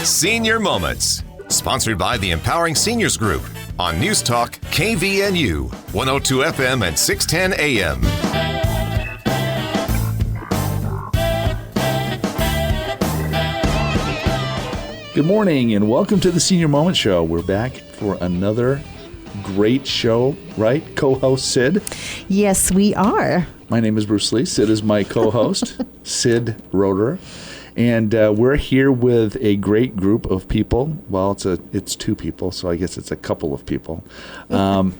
Senior Moments, sponsored by the Empowering Seniors Group on News Talk KVNU, 102 FM and 610 AM. Good morning and welcome to the Senior Moment Show. We're back for another great show, right? Co-host Sid. Yes, we are. My name is Bruce Lee. Sid is my co-host, Sid Roeder. And we're here with a great group of people. Well, it's two people, so I guess it's a couple of people. Going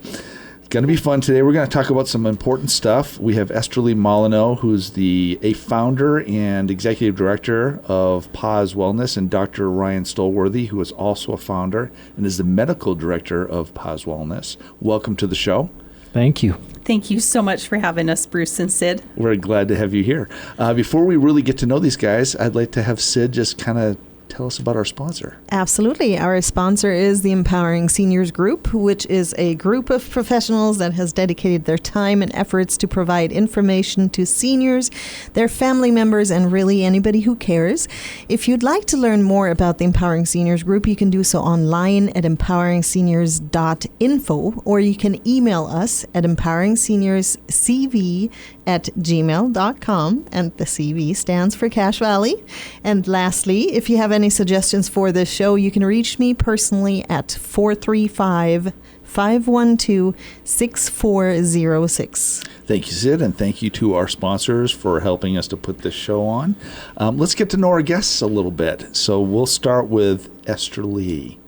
to be fun today. We're going to talk about some important stuff. We have Esther Lee Molyneux, who's a founder and executive director of PAZ Wellness, and Dr. Ryan Stolworthy, who is also a founder and is the medical director of PAZ Wellness. Welcome to the show. Thank you. Thank you so much for having us, Bruce and Sid. We're glad to have you here. Before we really get to know these guys, I'd like to have Sid just kind of tell us about our sponsor. Absolutely. Our sponsor is the Empowering Seniors Group, which is a group of professionals that has dedicated their time and efforts to provide information to seniors, their family members, and really anybody who cares. If you'd like to learn more about the Empowering Seniors Group, you can do so online at empoweringseniors.info, or you can email us at empoweringseniorscv@gmail.com, and the CV stands for Cache Valley. And lastly, if you have any suggestions for this show, you can reach me personally at 435-512-6406. Thank you, Sid, and thank you to our sponsors for helping us to put this show on. Let's get to know our guests a little bit. So we'll start with Esther Lee.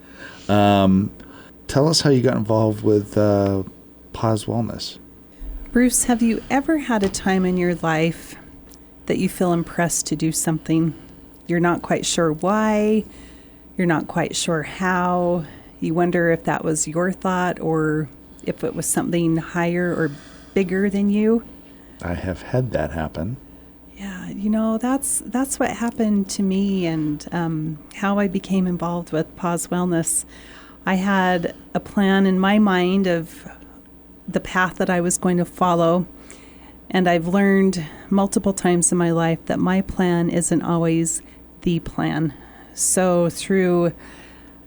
Tell us how you got involved with PAZ Wellness. Bruce, have you ever had a time in your life that you feel impressed to do something? You're not quite sure why, you're not quite sure how, you wonder if that was your thought or if it was something higher or bigger than you? I have had that happen. Yeah, that's what happened to me and how I became involved with PAZ Wellness. I had a plan in my mind of the path that I was going to follow, and I've learned multiple times in my life that my plan isn't always the plan. So through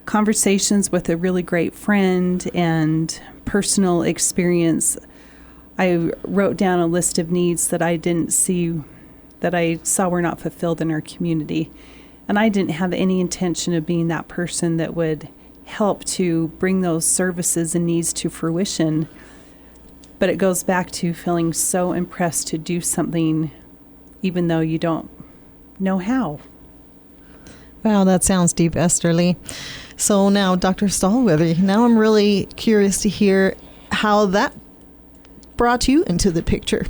conversations with a really great friend and personal experience, I wrote down a list of needs that I saw were not fulfilled in our community. And I didn't have any intention of being that person that would help to bring those services and needs to fruition. But it goes back to feeling so impressed to do something even though you don't know how. Wow, that sounds deep, Esther Lee. So now, Dr. Stolworthy, now I'm really curious to hear how that brought you into the picture.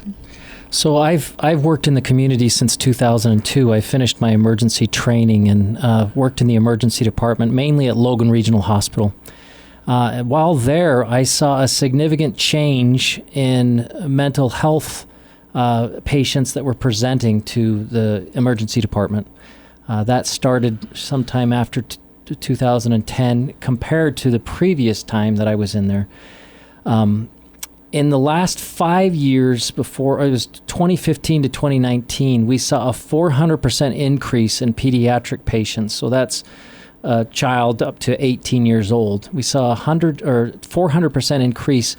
So I've worked in the community since 2002. I finished my emergency training and worked in the emergency department, mainly at Logan Regional Hospital. While there, I saw a significant change in mental health patients that were presenting to the emergency department. That started sometime after 2010 compared to the previous time that I was in there. In the last 5 years before, it was 2015 to 2019, we saw a 400% increase in pediatric patients. So that's a child up to 18 years old. We saw 400% increase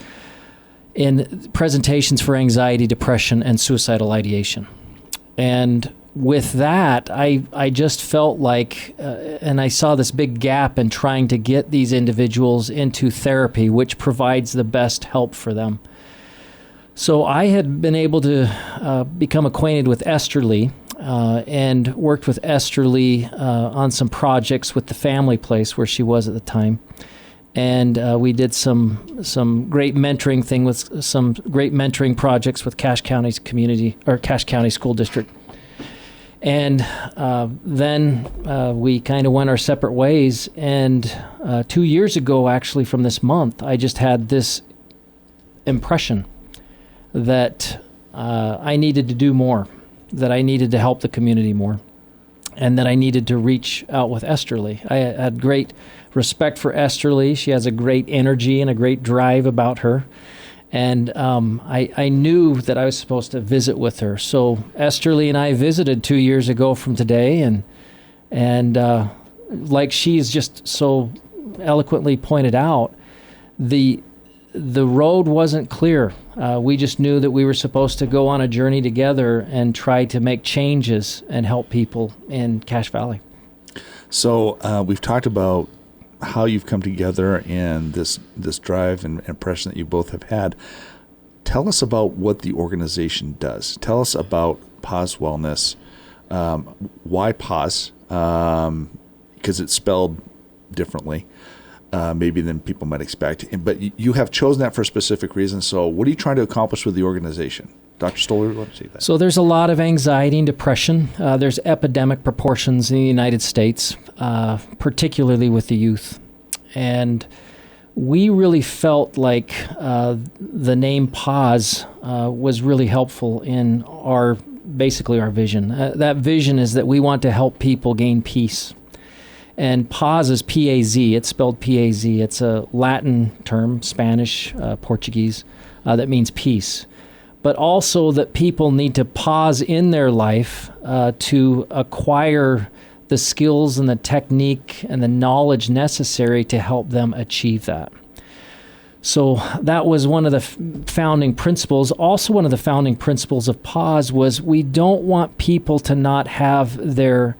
in presentations for anxiety, depression, and suicidal ideation. And with that, I just felt like, and I saw this big gap in trying to get these individuals into therapy, which provides the best help for them. So I had been able to become acquainted with Esther Lee and worked with Esther Lee on some projects with the family place where she was at the time. And we did some great mentoring thing with some great mentoring projects with Cache County's community, or Cache County School District. And then we kind of went our separate ways. And 2 years ago, actually, from this month, I just had this impression that I needed to do more, that I needed to help the community more, and that I needed to reach out with Esther Lee. I had great respect for Esther Lee. She has a great energy and a great drive about her. And I knew that I was supposed to visit with her. So Esther Lee and I visited 2 years ago from today, and like she's just so eloquently pointed out, the road wasn't clear. We just knew that we were supposed to go on a journey together and try to make changes and help people in Cache Valley. So we've talked about how you've come together and this drive and impression that you both have had. Tell us about what the organization does. Tell us about PAZ Wellness. Why PAZ? Because it's spelled differently, maybe than people might expect. But you have chosen that for a specific reason. So what are you trying to accomplish with the organization? Dr. Stoller, what do you say? So there's a lot of anxiety and depression. There's epidemic proportions in the United States, particularly with the youth. And we really felt like the name PAZ was really helpful in our vision. That vision is that we want to help people gain peace. And PAZ is P-A-Z. It's spelled P-A-Z. It's a Latin term, Spanish, Portuguese, that means peace. But also that people need to pause in their life to acquire the skills and the technique and the knowledge necessary to help them achieve that. So that was one of the founding principles. Also, one of the founding principles of PAZ was we don't want people to not have their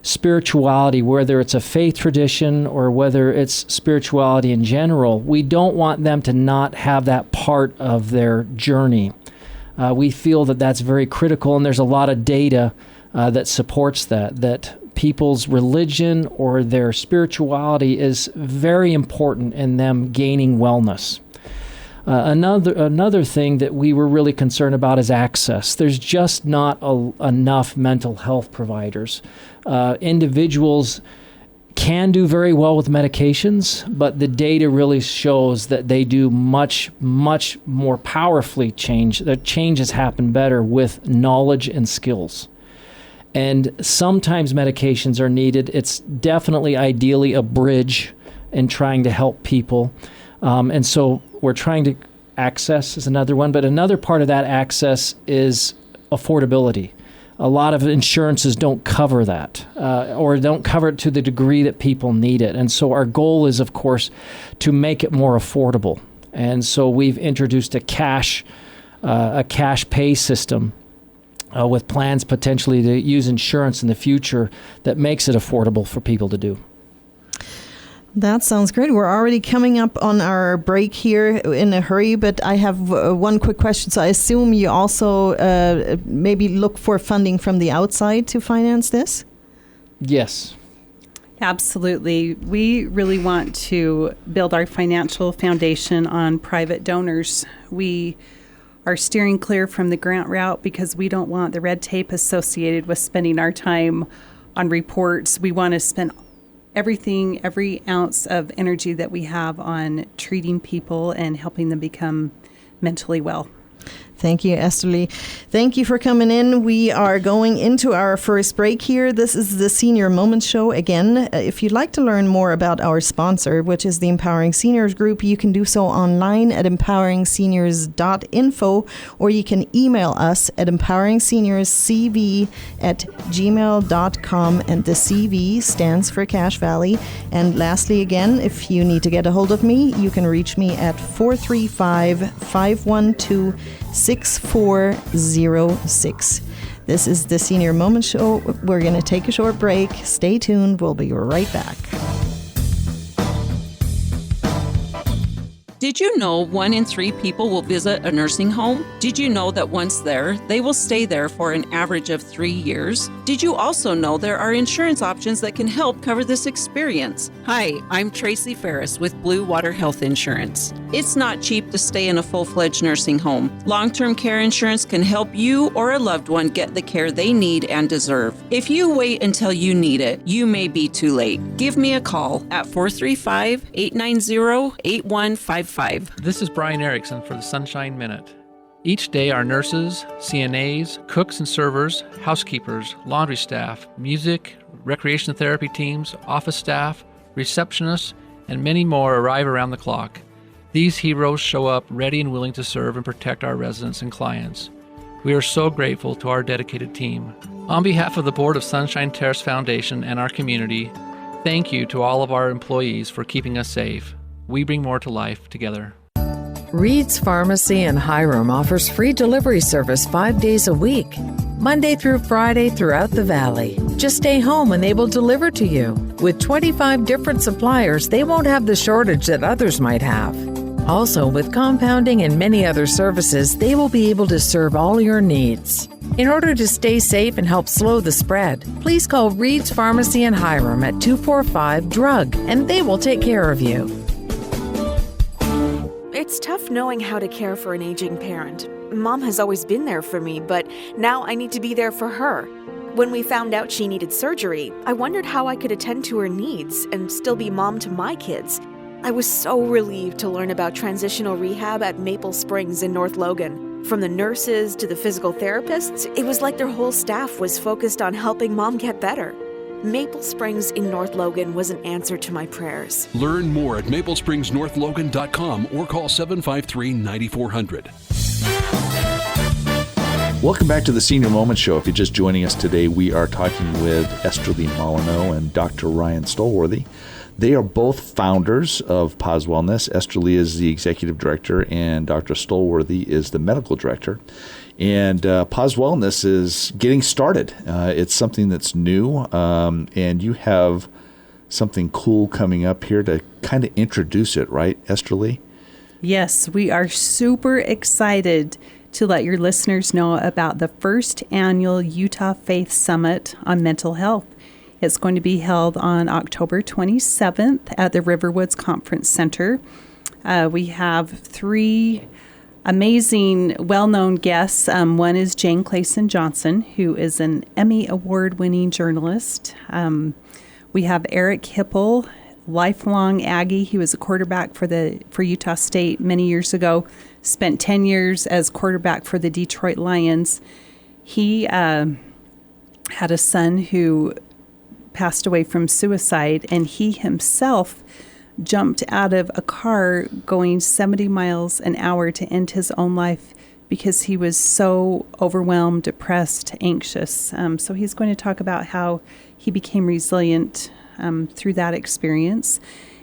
spirituality, whether it's a faith tradition or whether it's spirituality in general. We don't want them to not have that part of their journey. We feel that that's very critical, and there's a lot of data that supports that people's religion or their spirituality is very important in them gaining wellness. Another thing that we were really concerned about is access. There's just not enough mental health providers. Individuals can do very well with medications, but the data really shows that they do much, much more powerfully change. The changes happen better with knowledge and skills. And sometimes medications are needed. It's definitely ideally a bridge in trying to help people. And so we're trying to access is another one, but another part of that access is affordability. A lot of insurances don't cover that or don't cover it to the degree that people need it. And so our goal is, of course, to make it more affordable. And so we've introduced a cash pay system with plans potentially to use insurance in the future that makes it affordable for people to do. That sounds great. We're already coming up on our break here in a hurry, but I have one quick question. So I assume you also maybe look for funding from the outside to finance this? Yes. Absolutely. We really want to build our financial foundation on private donors. We are steering clear from the grant route because we don't want the red tape associated with spending our time on reports. We want to spend every ounce of energy that we have on treating people and helping them become mentally well. Thank you, Esterly. Thank you for coming in. We are going into our first break here. This is the Senior Moments Show. Again, if you'd like to learn more about our sponsor, which is the Empowering Seniors Group, you can do so online at empoweringseniors.info, or you can email us at empoweringseniorscv@gmail.com, and the CV stands for Cache Valley. And lastly, again, if you need to get a hold of me, you can reach me at 435-512-6406. This is the Senior Moment Show. We're going to take a short break. Stay tuned. We'll be right back. Did you know 1 in 3 people will visit a nursing home? Did you know that once there, they will stay there for an average of 3 years? Did you also know there are insurance options that can help cover this experience? Hi, I'm Tracy Ferris with Blue Water Health Insurance. It's not cheap to stay in a full-fledged nursing home. Long-term care insurance can help you or a loved one get the care they need and deserve. If you wait until you need it, you may be too late. Give me a call at 435-890-8155. This is Brian Erickson for the Sunshine Minute. Each day, our nurses, CNAs, cooks and servers, housekeepers, laundry staff, music, recreation therapy teams, office staff, receptionists, and many more arrive around the clock. These heroes show up ready and willing to serve and protect our residents and clients. We are so grateful to our dedicated team. On behalf of the Board of Sunshine Terrace Foundation and our community, Thank you to all of our employees for keeping us safe. We bring more to life together. Reed's Pharmacy in Hiram offers free delivery service 5 days a week, Monday through Friday throughout the valley. Just stay home and they will deliver to you. With 25 different suppliers, they won't have the shortage that others might have. Also, with compounding and many other services, they will be able to serve all your needs. In order to stay safe and help slow the spread, please call Reed's Pharmacy in Hiram at 245-DRUG, and they will take care of you. It's tough knowing how to care for an aging parent. Mom has always been there for me, but now I need to be there for her. When we found out she needed surgery, I wondered how I could attend to her needs and still be mom to my kids. I was so relieved to learn about transitional rehab at Maple Springs in North Logan. From the nurses to the physical therapists, it was like their whole staff was focused on helping Mom get better. Maple Springs in North Logan was an answer to my prayers. Learn more at maplespringsnorthlogan.com or call 753-9400. Welcome back to the Senior Moment Show. If you're just joining us today, we are talking with Esterly Molyneux and Dr. Ryan Stolworthy. They are both founders of PAZ Wellness. Esterly is the executive director, and Dr. Stolworthy is the medical director. And PAZ Wellness is getting started. It's something that's new, and you have something cool coming up here to kind of introduce it, right, Esterly? Yes, we are super excited to let your listeners know about the first annual Utah Faith Summit on Mental Health. It's going to be held on October 27th at the Riverwoods Conference Center. We have 3 amazing, well-known guests. One is Jane Clayson Johnson, who is an Emmy Award-winning journalist. We have Eric Hipple, lifelong Aggie. He was a quarterback for Utah State many years ago. Spent 10 years as quarterback for the Detroit Lions. He had a son who passed away from suicide, and he himself jumped out of a car going 70 miles an hour to end his own life because he was so overwhelmed, depressed, anxious. So he's going to talk about how he became resilient through that experience.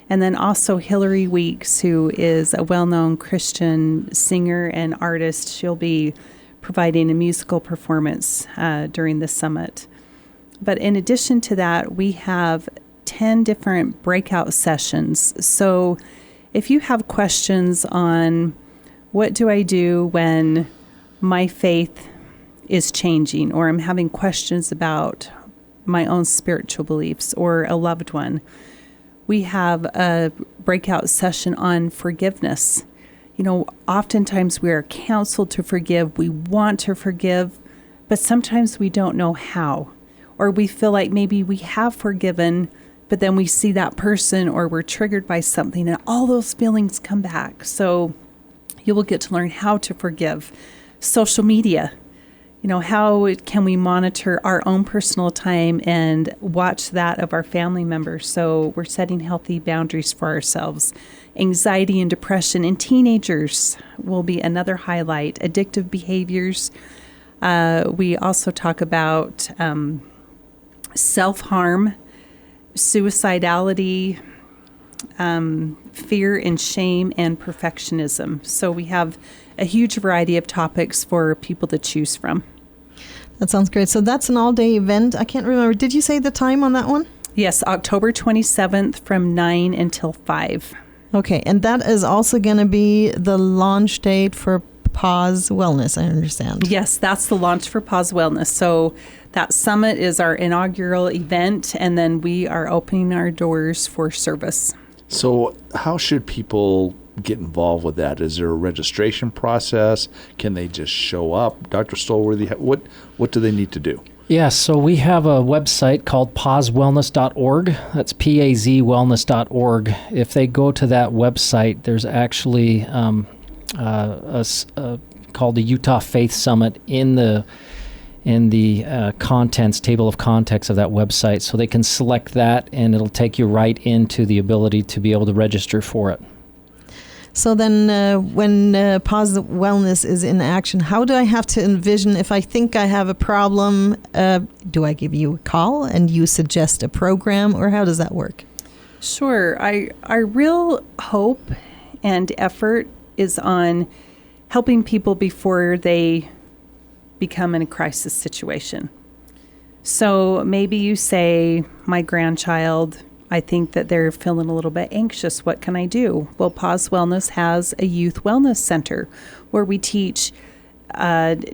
And then also Hillary Weeks, who is a well-known Christian singer and artist. She'll be providing a musical performance during the summit. But in addition to that, we have 10 different breakout sessions. So if you have questions on what do I do when my faith is changing, or I'm having questions about my own spiritual beliefs or a loved one, we have a breakout session on forgiveness. You know, oftentimes we are counseled to forgive. We want to forgive, but sometimes we don't know how. Or we feel like maybe we have forgiven, but then we see that person or we're triggered by something and all those feelings come back. So you will get to learn how to forgive. Social media, you know, how can we monitor our own personal time and watch that of our family members so we're setting healthy boundaries for ourselves. Anxiety and depression in teenagers will be another highlight. Addictive behaviors. We also talk about self-harm, suicidality, fear and shame, and perfectionism. So we have a huge variety of topics for people to choose from. That sounds great. So that's an all-day event. I can't remember. Did you say the time on that one? Yes, October 27th from 9 until 5. Okay, and that is also going to be the launch date for PAZ Wellness, I understand. Yes, that's the launch for PAZ Wellness. So that summit is our inaugural event, and then we are opening our doors for service. So how should people get involved with that? Is there a registration process? Can they just show up? Dr. Stolworthy, what do they need to do? Yeah, so we have a website called pazwellness.org. That's PAZwellness.org. If they go to that website, there's actually called the Utah Faith Summit in the contents, table of contents of that website. So they can select that, and it'll take you right into the ability to be able to register for it. So then when PAZ Wellness is in action, how do I have to envision if I think I have a problem? Do I give you a call and you suggest a program, or how does that work? Sure. Our real hope and effort is on helping people before they become in a crisis situation. So maybe you say, my grandchild, I think that they're feeling a little bit anxious. What can I do? Well, PAZ Wellness has a youth wellness center where we teach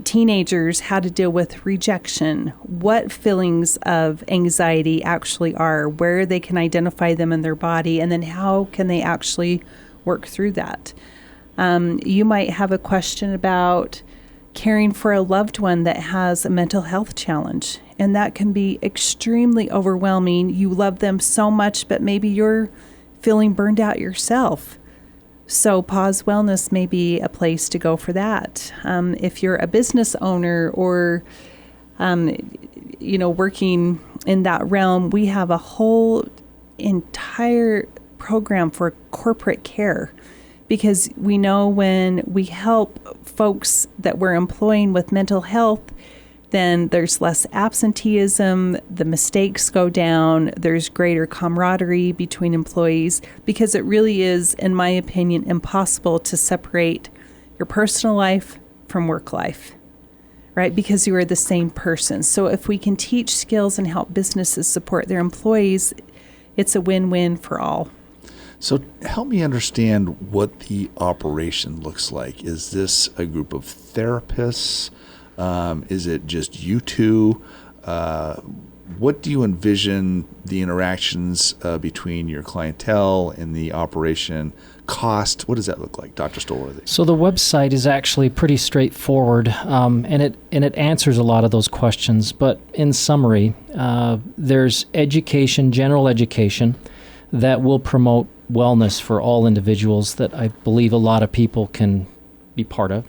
teenagers how to deal with rejection, what feelings of anxiety actually are, where they can identify them in their body, and then how can they actually work through that. You might have a question about caring for a loved one that has a mental health challenge, and that can be extremely overwhelming. You love them so much, but maybe you're feeling burned out yourself. So PAZ Wellness may be a place to go for that. If you're a business owner or, working in that realm, we have a whole entire program for corporate care, because we know when we help folks that we're employing with mental health, then there's less absenteeism, the mistakes go down, there's greater camaraderie between employees, because it really is, in my opinion, impossible to separate your personal life from work life, right? Because you are the same person. So if we can teach skills and help businesses support their employees, it's a win-win for all. So help me understand what the operation looks like. Is this a group of therapists? Is it just you two? What do you envision the interactions between your clientele and the operation? Cost? What does that look like, Dr. Stolworthy? So the website is actually pretty straightforward, and it answers a lot of those questions. But in summary, there's education, general education, that will promote wellness for all individuals that I believe a lot of people can be part of.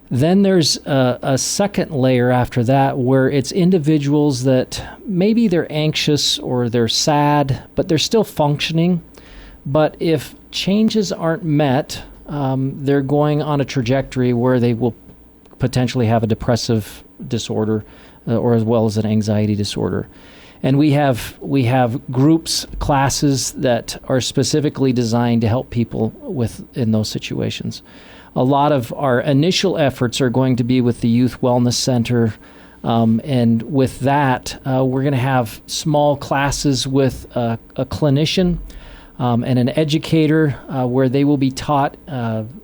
Then there's a second layer after that where it's individuals that maybe they're anxious or they're sad, but they're still functioning. But if changes aren't met, they're going on a trajectory where they will potentially have a depressive disorder or as well as an anxiety disorder. And we have groups, classes that are specifically designed to help people in those situations. A lot of our initial efforts are going to be with the Youth Wellness Center, and with that, we're going to have small classes with a clinician and an educator where they will be taught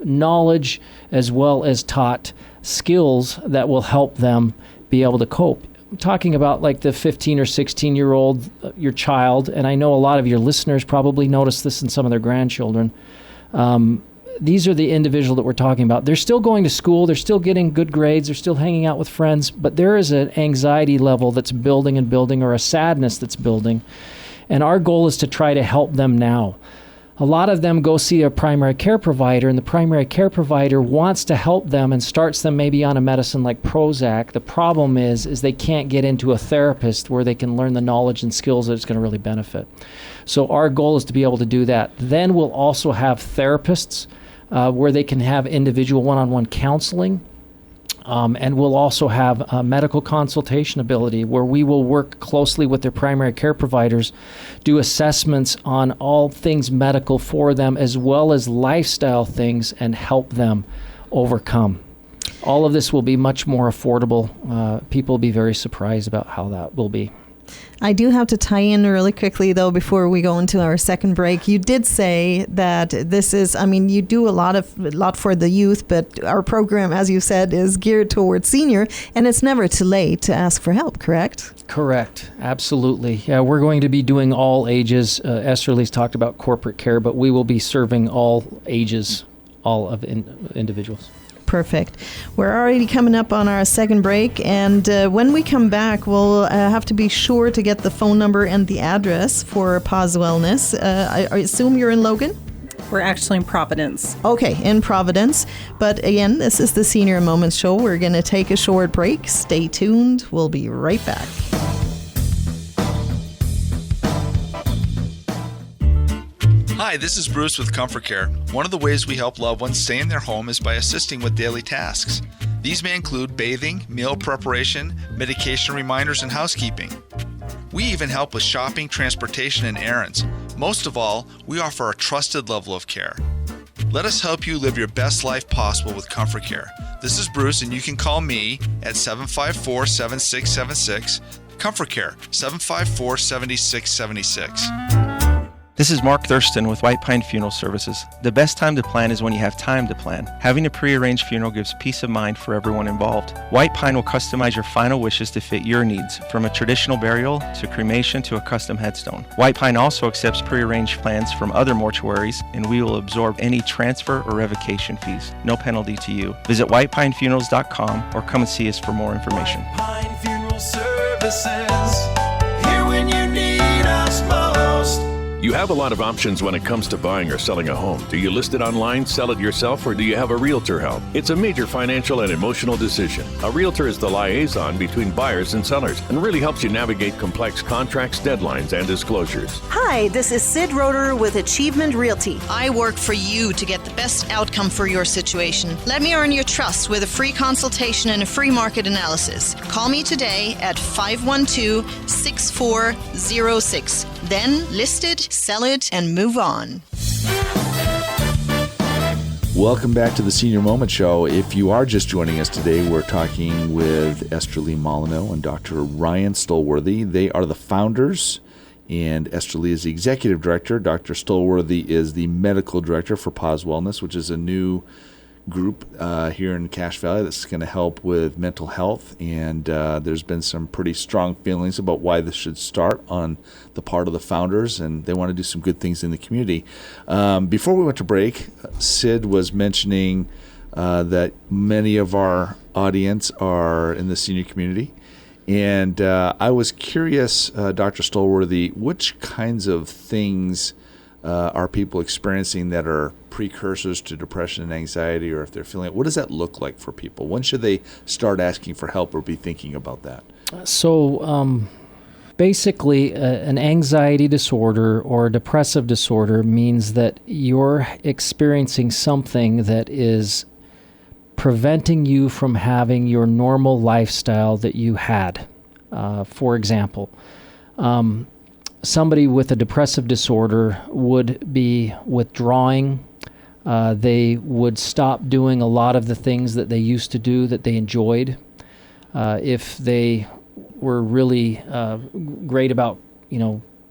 knowledge as well as taught skills that will help them be able to cope. I'm talking about like the 15 or 16-year-old, your child, and I know a lot of your listeners probably notice this in some of their grandchildren. These are the individual that we're talking about. They're still going to school. They're still getting good grades. They're still hanging out with friends. But there is an anxiety level that's building and building, or a sadness that's building. And our goal is to try to help them now. A lot of them go see a primary care provider, and the primary care provider wants to help them and starts them maybe on a medicine like Prozac. The problem is they can't get into a therapist where they can learn the knowledge and skills that it's going to really benefit. So our goal is to be able to do that. Then we'll also have therapists where they can have individual one-on-one counseling. And we'll also have a medical consultation ability where we will work closely with their primary care providers, do assessments on all things medical for them as well as lifestyle things, and help them overcome. All of this will be much more affordable. People will be very surprised about how that will be. I do have to tie in really quickly, though, before we go into our second break. You did say that this is, you do a lot for the youth, but our program, as you said, is geared towards senior, and it's never too late to ask for help, correct? Correct. Absolutely. Yeah, we're going to be doing all ages. Esterly's talked about corporate care, but we will be serving all ages, all of individuals. Perfect. We're already coming up on our second break, and when we come back, we'll have to be sure to get the phone number and the address for PAZ Wellness. I assume you're in Logan? We're actually in Providence. Okay, in Providence. But again, this is the Senior Moments Show. We're going to take a short break. Stay tuned. We'll be right back. Hi, this is Bruce with Comfort Care. One of the ways we help loved ones stay in their home is by assisting with daily tasks. These may include bathing, meal preparation, medication reminders, and housekeeping. We even help with shopping, transportation, and errands. Most of all, we offer a trusted level of care. Let us help you live your best life possible with Comfort Care. This is Bruce, and you can call me at 754-7676. Comfort Care, 754-7676. This is Mark Thurston with White Pine Funeral Services. The best time to plan is when you have time to plan. Having a prearranged funeral gives peace of mind for everyone involved. White Pine will customize your final wishes to fit your needs, from a traditional burial to cremation to a custom headstone. White Pine also accepts prearranged plans from other mortuaries, and we will absorb any transfer or revocation fees. No penalty to you. Visit whitepinefunerals.com or come and see us for more information. White Pine Funeral Services, here when you need us most. You have a lot of options when it comes to buying or selling a home. Do you list it online, sell it yourself, or do you have a realtor help? It's a major financial and emotional decision. A realtor is the liaison between buyers and sellers and really helps you navigate complex contracts, deadlines, and disclosures. Hi, this is Sid Roeder with Achievement Realty. I work for you to get the best outcome for your situation. Let me earn your trust with a free consultation and a free market analysis. Call me today at 512-6406. Then list it, sell it, and move on. Welcome back to the Senior Moment Show. If you are just joining us today, we're talking with Esther Lee Molyneux and Dr. Ryan Stolworthy. They are the founders, and Esther Lee is the executive director. Dr. Stolworthy is the medical director for PAZ Wellness, which is a new group here in Cache Valley that's going to help with mental health, and there's been some pretty strong feelings about why this should start on the part of the founders, and they want to do some good things in the community. Before we went to break, Sid was mentioning that many of our audience are in the senior community, and I was curious, Dr. Stolworthy, which kinds of things are people experiencing that are precursors to depression and anxiety, or if they're feeling it? What does that look like for people? When should they start asking for help or be thinking about that? So basically, an anxiety disorder or a depressive disorder means that you're experiencing something that is preventing you from having your normal lifestyle that you had. For example, somebody with a depressive disorder would be withdrawing. They would stop doing a lot of the things that they used to do that they enjoyed. If they were really great about,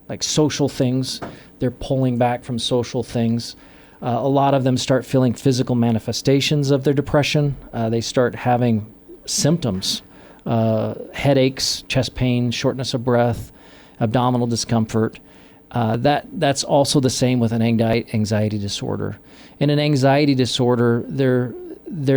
like social things, they're pulling back from social things. A lot of them start feeling physical manifestations of their depression. They start having symptoms, headaches, chest pain, shortness of breath, abdominal discomfort. That's also the same with an anxiety disorder. In an anxiety disorder, they're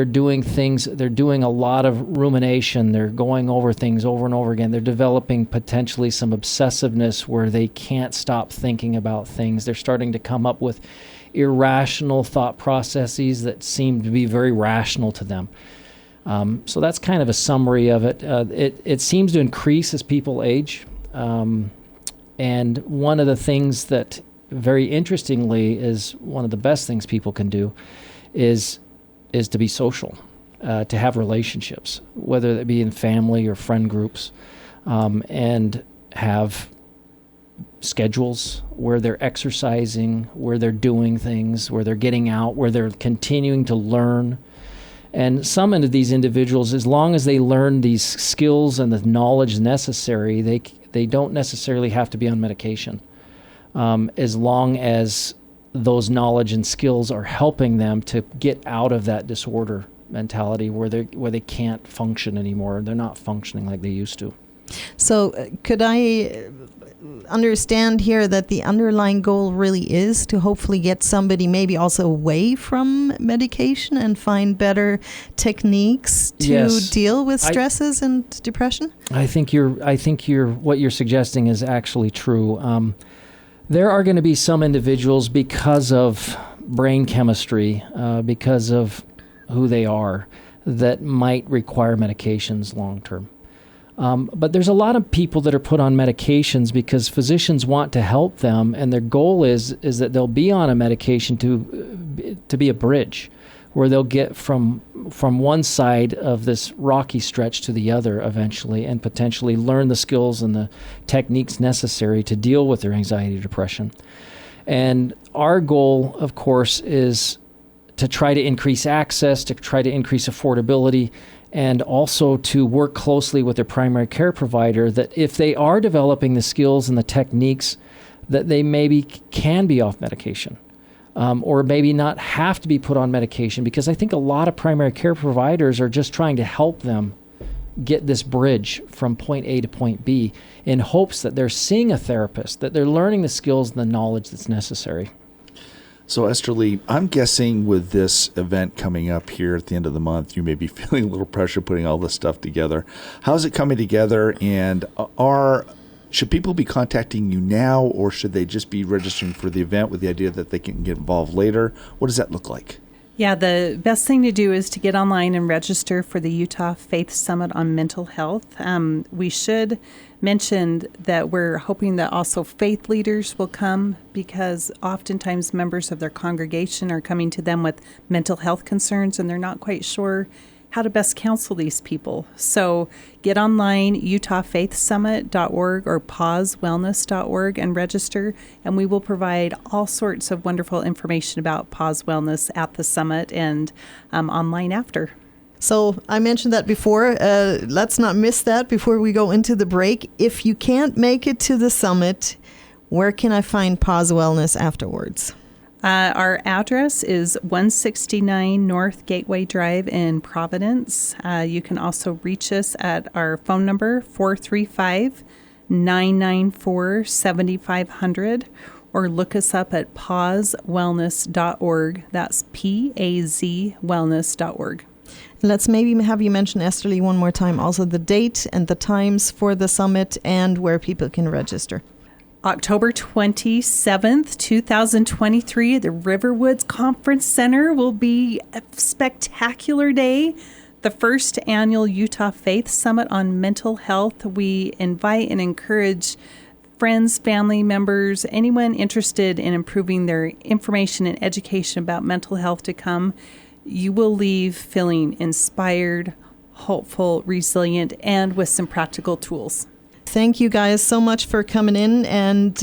doing things, they're doing a lot of rumination, they're going over things over and over again. They're developing potentially some obsessiveness where they can't stop thinking about things. They're starting to come up with irrational thought processes that seem to be very rational to them. So that's kind of a summary of it. It seems to increase as people age. And one of the things that, very interestingly, is one of the best things people can do is to be social, to have relationships, whether it be in family or friend groups, and have schedules where they're exercising, where they're doing things, where they're getting out, where they're continuing to learn. And some of these individuals, as long as they learn these skills and the knowledge necessary, they don't necessarily have to be on medication, as long as those knowledge and skills are helping them to get out of that disorder mentality where they can't function anymore. They're not functioning like they used to. So could I understand here that the underlying goal really is to hopefully get somebody maybe also away from medication and find better techniques to deal with stresses and depression? I think what you're suggesting is actually true. There are going to be some individuals, because of brain chemistry, because of who they are, that might require medications long term. But there's a lot of people that are put on medications because physicians want to help them, and their goal is that they'll be on a medication to be a bridge, where they'll get from one side of this rocky stretch to the other eventually, and potentially learn the skills and the techniques necessary to deal with their anxiety, depression. And our goal, of course, is to try to increase access, to try to increase affordability, and also to work closely with their primary care provider, that if they are developing the skills and the techniques, that they maybe can be off medication. Or maybe not have to be put on medication, because I think a lot of primary care providers are just trying to help them get this bridge from point A to point B in hopes that they're seeing a therapist, that they're learning the skills and the knowledge that's necessary. So Esther Lee, I'm guessing with this event coming up here at the end of the month, you may be feeling a little pressure putting all this stuff together. How's it coming together, and should people be contacting you now, or should they just be registering for the event with the idea that they can get involved later? What does that look like? Yeah, the best thing to do is to get online and register for the Utah Faith Summit on Mental Health. We should mention that we're hoping that also faith leaders will come, because oftentimes members of their congregation are coming to them with mental health concerns, and they're not quite sure how to best counsel these people. So get online, utahfaithsummit.org or pazwellness.org, and register, and we will provide all sorts of wonderful information about PAZ Wellness at the summit and online after. So I mentioned that before. Let's not miss that before we go into the break. If you can't make it to the summit, where can I find PAZ Wellness afterwards? Our address is 169 North Gateway Drive in Providence. You can also reach us at our phone number, 435-994-7500, or look us up at pazwellness.org. That's PAZ Wellness.org. Let's maybe have you mention, Esther Lee, one more time, also the date and the times for the summit and where people can register. October 27th, 2023, the Riverwoods Conference Center will be a spectacular day. The first annual Utah Faith Summit on Mental Health. We invite and encourage friends, family members, anyone interested in improving their information and education about mental health to come. You will leave feeling inspired, hopeful, resilient, and with some practical tools. Thank you guys so much for coming in and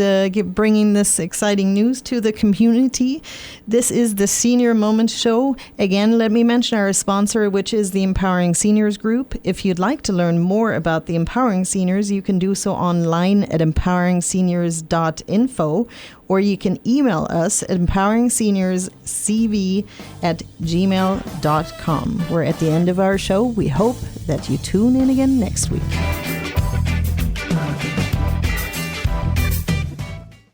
bringing this exciting news to the community. This is the Senior Moment Show. Again, let me mention our sponsor, which is the Empowering Seniors Group. If you'd like to learn more about the Empowering Seniors, you can do so online at empoweringseniors.info, or you can email us at empoweringseniors.cv@gmail.com. We're at the end of our show. We hope that you tune in again next week.